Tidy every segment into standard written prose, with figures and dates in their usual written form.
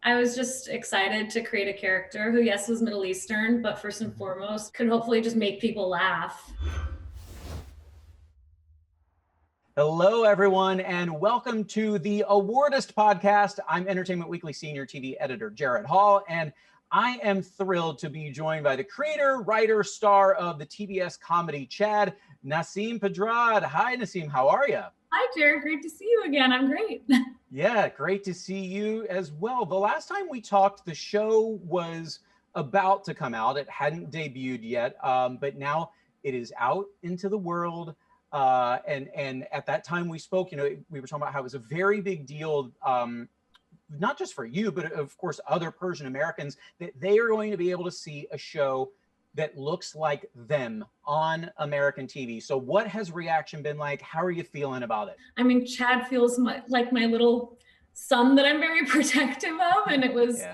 I was just excited to create a character who, yes, was Middle Eastern, but first and foremost, could hopefully just make people laugh. Hello, everyone, and welcome to the Awardist podcast. I'm Entertainment Weekly Senior TV Editor Gerrad Hall, and I am thrilled to be joined by the creator, writer, star of the TBS comedy Chad, Nasim Pedrad. Hi, Nasim. How are you? Hi, Jared. Great to see you again. I'm great. Yeah, great to see you as well. The last time we talked, the show was about to come out. It hadn't debuted yet, but now it is out into the world. And at that time we spoke, we were talking about how it was a very big deal, not just for you, but of course other Persian Americans, that they are going to be able to see a show that looks like them on American TV. So what has reaction been like? How are you feeling about it? I mean, Chad feels like my little son that I'm very protective of. And it was,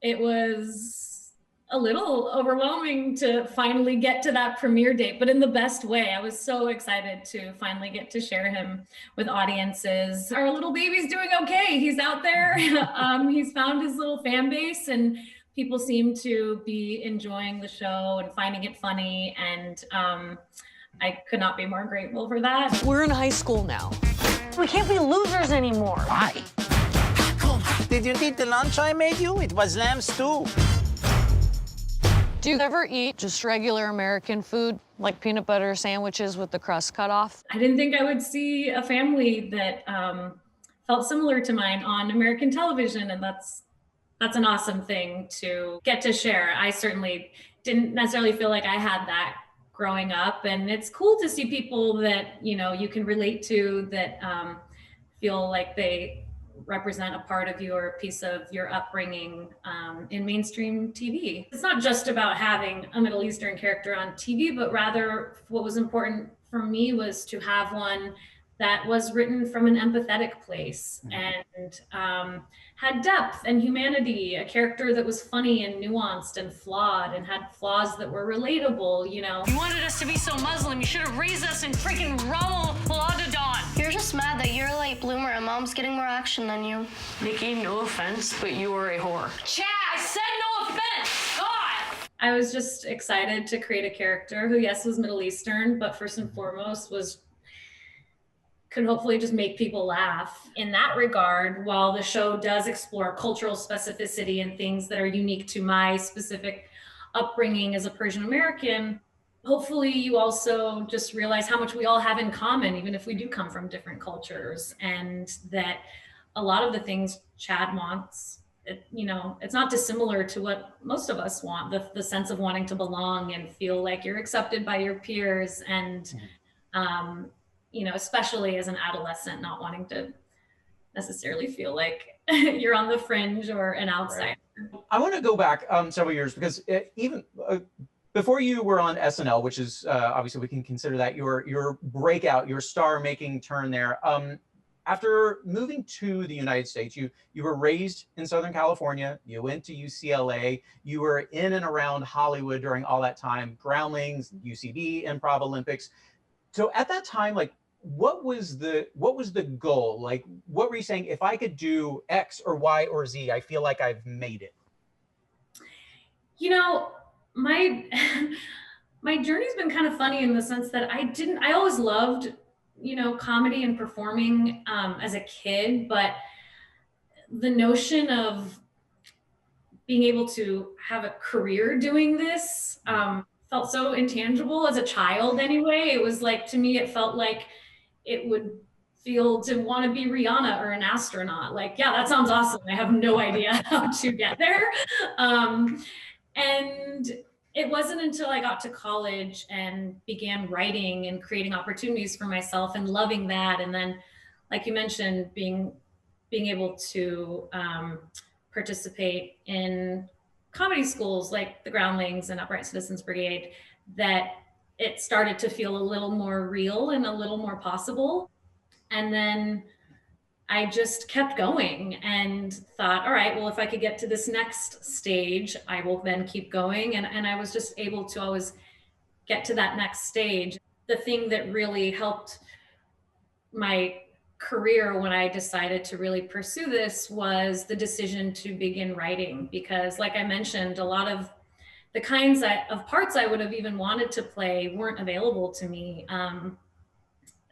it was a little overwhelming to finally get to that premiere date, but in the best way. I was so excited to finally get to share him with audiences. Our little baby's doing okay. He's out there. He's found his little fan base, and people seem to be enjoying the show and finding it funny. And I could not be more grateful for that. We're in high school now. We can't be losers anymore. Why? Did you eat the lunch I made you? It was lamb stew. Do you ever eat just regular American food, like peanut butter sandwiches with the crust cut off? I didn't think I would see a family that felt similar to mine on American television, and that's an awesome thing to get to share. I certainly didn't necessarily feel like I had that growing up, and it's cool to see people that you can relate to, that feel like they represent a part of you or a piece of your upbringing in mainstream TV. It's not just about having a Middle Eastern character on TV, but rather what was important for me was to have one that was written from an empathetic place and had depth and humanity, a character that was funny and nuanced and flawed and had flaws that were relatable, You wanted us to be so Muslim, you should have raised us in freaking Ramadan. You're just mad that you're a late bloomer and mom's getting more action than you. Nikki, no offense, but you are a whore. Chad, I said no offense! God! I was just excited to create a character who, yes, was Middle Eastern, but first and foremost could hopefully just make people laugh. In that regard, while the show does explore cultural specificity and things that are unique to my specific upbringing as a Persian American, hopefully you also just realize how much we all have in common, even if we do come from different cultures, and that a lot of the things Chad wants, it's not dissimilar to what most of us want, the sense of wanting to belong and feel like you're accepted by your peers, and especially as an adolescent, not wanting to necessarily feel like you're on the fringe or an outsider. Right. I want to go back several years, because even before you were on SNL, which is obviously we can consider that your breakout, your star-making turn there. After moving to the United States, you were raised in Southern California. You went to UCLA. You were in and around Hollywood during all that time. Groundlings, UCB, Improv Olympics. So at that time, like, what was the goal? Like, what were you saying? If I could do X or Y or Z, I feel like I've made it. My journey's been kind of funny in the sense that I always loved, comedy and performing as a kid, but the notion of being able to have a career doing this felt so intangible as a child anyway. It was like, to me, it felt like it would feel to want to be Rihanna or an astronaut. Like, yeah, that sounds awesome. I have no idea how to get there. And it wasn't until I got to college and began writing and creating opportunities for myself and loving that. And then, like you mentioned, being able to participate in comedy schools like the Groundlings and Upright Citizens Brigade, that it started to feel a little more real and a little more possible. And then I just kept going and thought, all right, well, if I could get to this next stage, I will then keep going. And I was just able to always get to that next stage. The thing that really helped my career when I decided to really pursue this was the decision to begin writing, because like I mentioned, a lot of the kinds of parts I would have even wanted to play weren't available to me,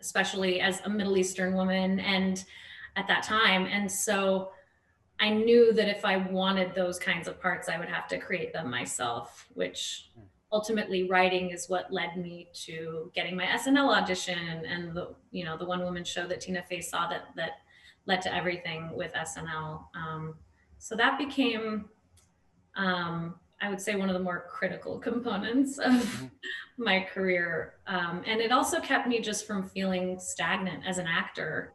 especially as a Middle Eastern woman and at that time. And so I knew that if I wanted those kinds of parts, I would have to create them myself, which ultimately writing is what led me to getting my SNL audition and the, you know, the one woman show that Tina Fey saw that led to everything with SNL. So that became, I would say, one of the more critical components of my career. And it also kept me just from feeling stagnant as an actor.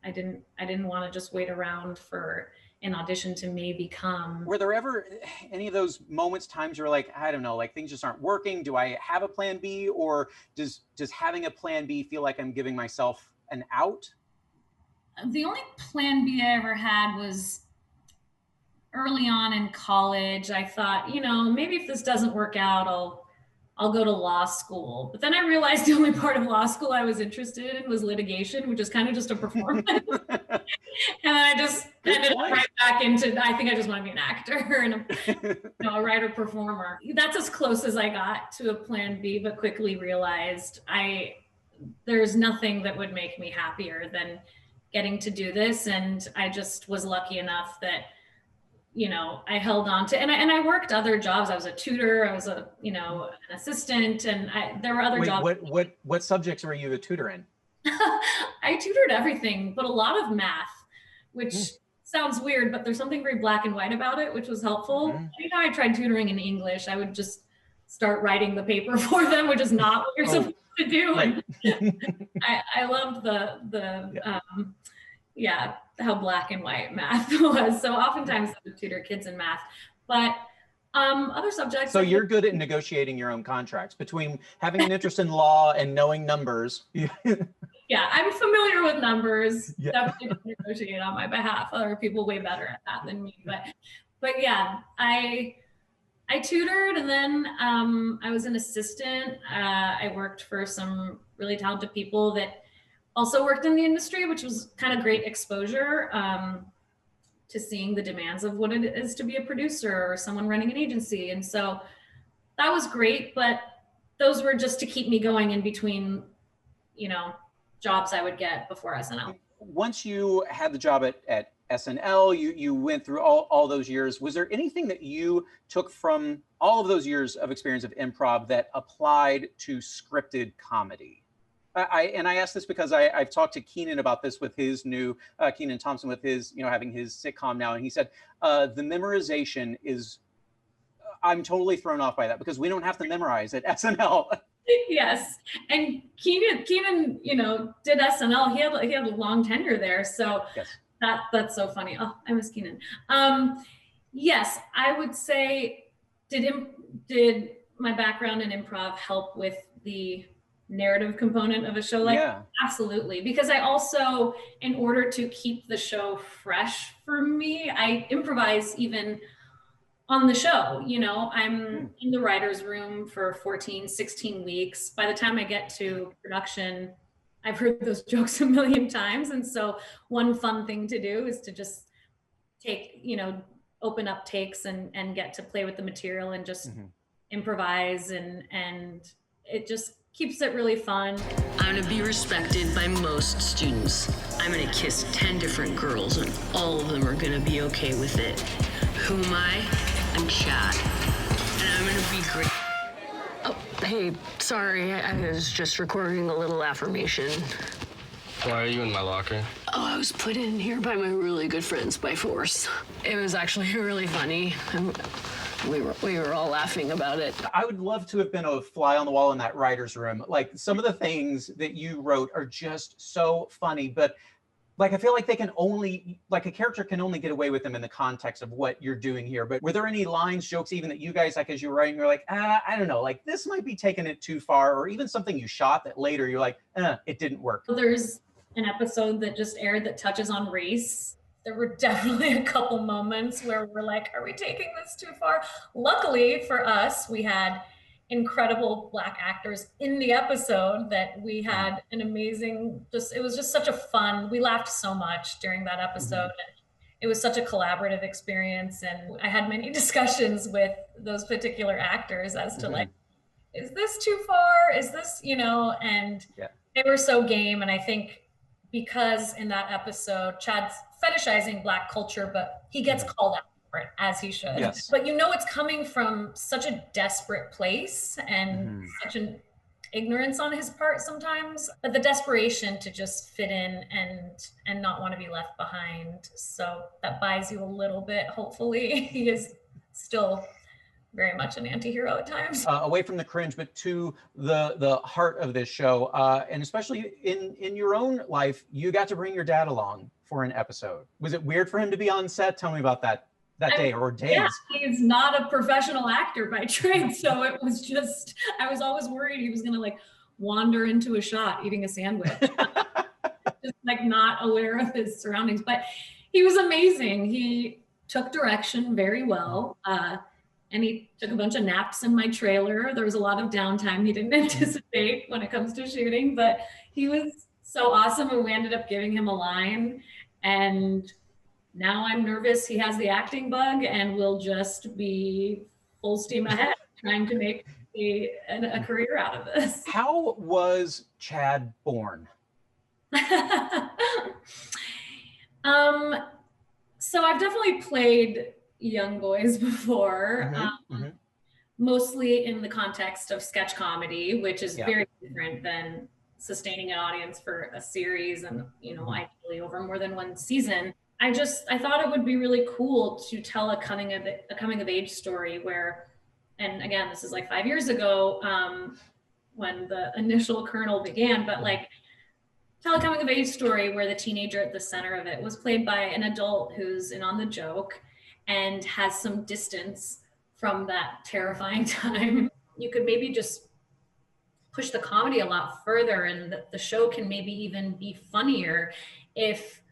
I didn't want to just wait around for an audition to maybe come. Were there ever any of those moments, times you're like, I don't know, like things just aren't working? Do I have a plan B, or does having a plan B feel like I'm giving myself an out? The only plan B I ever had was early on in college. I thought, you know, maybe if this doesn't work out, I'll go to law school. But then I realized the only part of law school I was interested in was litigation, which is kind of just a performance. And I just ended up right back into, I think I just want to be an actor and a writer performer. That's as close as I got to a plan B, but quickly realized there's nothing that would make me happier than getting to do this. And I just was lucky enough that, you know, I held on to, and I worked other jobs. I was a tutor, I was an assistant, and there were other jobs. What subjects were you a tutor in? I tutored everything, but a lot of math, which sounds weird, but there's something very black and white about it, which was helpful. Anytime I tried tutoring in English, I would just start writing the paper for them, which is not what you're supposed to do. Right. I loved how black and white math was. So oftentimes I would tutor kids in math, but other subjects. So you're good at negotiating your own contracts between having an interest in law and knowing numbers. Yeah, I'm familiar with numbers. Yeah. Definitely negotiate on my behalf. Other people way better at that than me. But yeah, I tutored, and then I was an assistant. I worked for some really talented people that also worked in the industry, which was kind of great exposure to seeing the demands of what it is to be a producer or someone running an agency. And so that was great, but those were just to keep me going in between, you know, jobs I would get before SNL. Once you had the job at SNL, you went through all those years. Was there anything that you took from all of those years of experience of improv that applied to scripted comedy? I ask this because I've talked to Keenan about this with his new, Keenan Thompson with his, you know, having his sitcom now. And he said, the memorization is, I'm totally thrown off by that because we don't have to memorize at SNL. Yes. And Keenan, you know, did SNL. He had a long tenure there. So yes. That's so funny. Oh, I miss Keenan. Yes, I would say, did my background in improv help with the narrative component of a show like that? Absolutely. Because I also, in order to keep the show fresh for me, I improvise even on the show. You know, I'm in the writer's room for 14, 16 weeks. By the time I get to production, I've heard those jokes a million times. And so one fun thing to do is to just take, you know, open up takes and get to play with the material and just improvise, and it just keeps it really fun. I'm gonna be respected by most students. I'm gonna kiss 10 different girls and all of them are gonna be okay with it. Who am I? I'm Chad. And I'm gonna be great. Oh, hey, sorry, I was just recording a little affirmation. Why are you in my locker? Oh, I was put in here by my really good friends by force. It was actually really funny. We were all laughing about it. I would love to have been a fly on the wall in that writer's room. Like, some of the things that you wrote are just so funny, but like, I feel like they can only, like, a character can only get away with them in the context of what you're doing here. But were there any lines, jokes, even that you guys, like, as you were writing, you're like, I don't know, like, this might be taking it too far, or even something you shot that later you're like, it didn't work? There's an episode that just aired that touches on race. There were definitely a couple moments where we're like, are we taking this too far? Luckily for us, we had incredible Black actors in the episode that we had an amazing, it was just such a fun, we laughed so much during that episode. And it was such a collaborative experience. And I had many discussions with those particular actors as to like, is this too far? Is this, and they were so game. And I think because in that episode, Chad's fetishizing Black culture, but he gets called out for it, as he should. Yes. But it's coming from such a desperate place and such an ignorance on his part sometimes, but the desperation to just fit in and not want to be left behind. So that buys you a little bit, hopefully. He is still very much an anti-hero at times. Away from the cringe, but to the heart of this show, and especially in your own life, you got to bring your dad along for an episode. Was it weird for him to be on set? Tell me about that day or days. Yeah, he's not a professional actor by trade, so it was just, I was always worried he was gonna like wander into a shot eating a sandwich. Just like not aware of his surroundings, but he was amazing. He took direction very well. And he took a bunch of naps in my trailer. There was a lot of downtime he didn't anticipate when it comes to shooting, but he was so awesome. And we ended up giving him a line. And now I'm nervous he has the acting bug and will just be full steam ahead trying to make a career out of this. How was Chad born? So I've definitely played young boys before, mostly in the context of sketch comedy, which is very different than sustaining an audience for a series and, ideally over more than one season. I thought it would be really cool to tell a coming of age story where, and again, this is like 5 years ago when the initial kernel began, but like tell a coming of age story where the teenager at the center of it was played by an adult who's in on the joke and has some distance from that terrifying time. You could maybe just push the comedy a lot further, and the show can maybe even be funnier if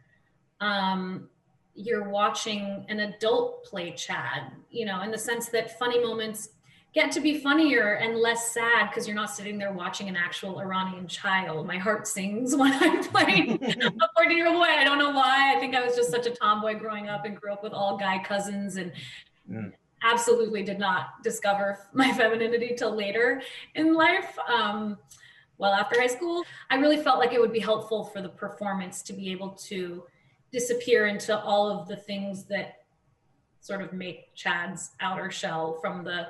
you're watching an adult play Chad, in the sense that funny moments get to be funnier and less sad because you're not sitting there watching an actual Iranian child. My heart sings when I'm playing a 14-year-old boy. I don't know why. I think I was just such a tomboy growing up and grew up with all guy cousins and absolutely did not discover my femininity till later in life. Well, after high school, I really felt like it would be helpful for the performance to be able to disappear into all of the things that sort of make Chad's outer shell, from the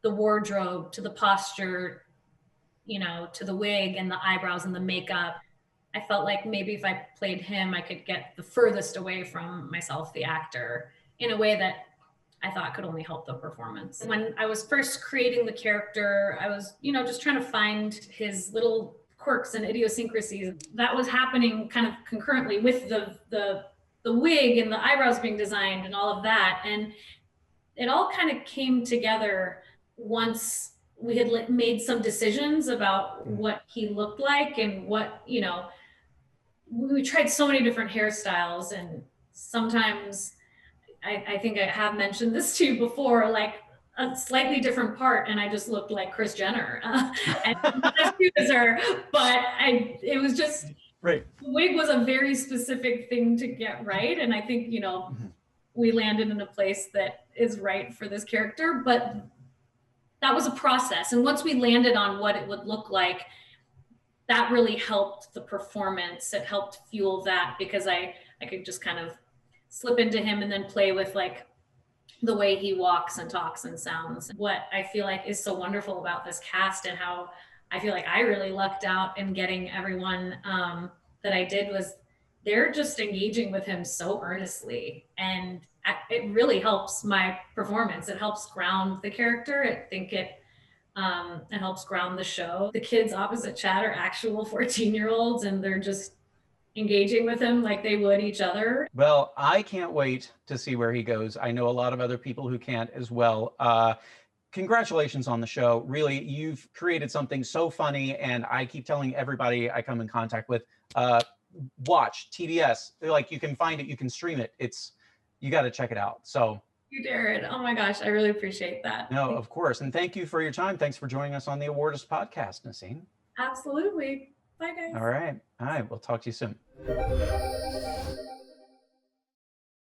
wardrobe to the posture, to the wig and the eyebrows and the makeup. I felt like maybe if I played him, I could get the furthest away from myself, the actor, in a way that I thought could only help the performance. When I was first creating the character, I was, just trying to find his little quirks and idiosyncrasies. That was happening kind of concurrently with the wig and the eyebrows being designed and all of that. And it all kind of came together once we had made some decisions about what he looked like and what, we tried so many different hairstyles, and sometimes I think I have mentioned this to you before, like a slightly different part and I just looked like Kris Jenner. And not as cute as her, but it was just, right. The wig was a very specific thing to get right. And I think, we landed in a place that is right for this character, but that was a process. And once we landed on what it would look like, that really helped the performance. It helped fuel that, because I could just kind of slip into him and then play with like the way he walks and talks and sounds. What I feel like is so wonderful about this cast, and how I feel like I really lucked out in getting everyone that I did, was they're just engaging with him so earnestly. And it really helps my performance. It helps ground the character. I think it helps ground the show. The kids opposite Chad are actual 14-year-olds, and they're just engaging with him like they would each other. Well, I can't wait to see where he goes. I know a lot of other people who can't as well. Congratulations on the show. Really, you've created something so funny, and I keep telling everybody I come in contact with, watch TBS. Like, you can find it, you can stream it. You got to check it out. So you, Gerrad. Oh my gosh, I really appreciate that. No, of course. And thank you for your time. Thanks for joining us on the Awardist podcast, Nasim. Absolutely. Bye, guys. All right. All right. We'll talk to you soon.